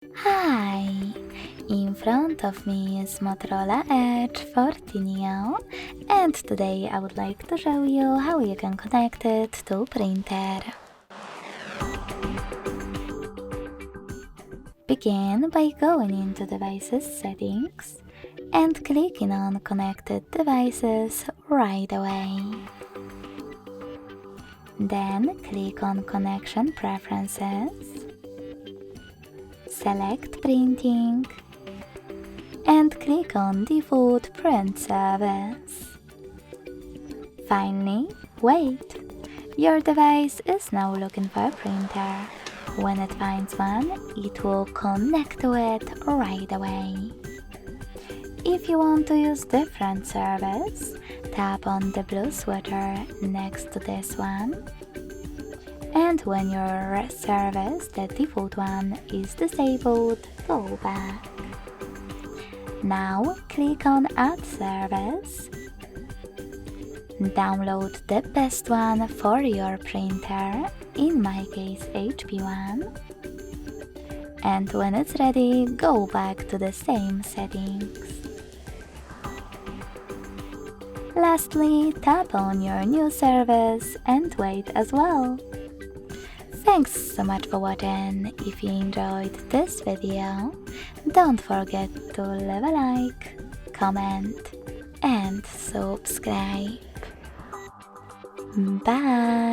Hi! In front of me is Motorola Edge 40 Neo, and today I would like to show you how you can connect it to printer. Begin by going into Devices Settings and clicking on Connected Devices right away. Then click on Connection Preferences, select Printing, and click on Default Print Service. Finally, wait! Your device is now looking for a printer. When it finds one, it will connect to it right away. If you want to use different service, tap on the blue sweater next to this one. And when your service, the default one, is disabled, go back. Now click on Add Service. Download the best one for your printer, in my case HP one. And when it's ready, go back to the same settings. Lastly, tap on your new service and wait as well. Thanks so much for watching. If you enjoyed this video, don't forget to leave a like, comment and subscribe. Bye!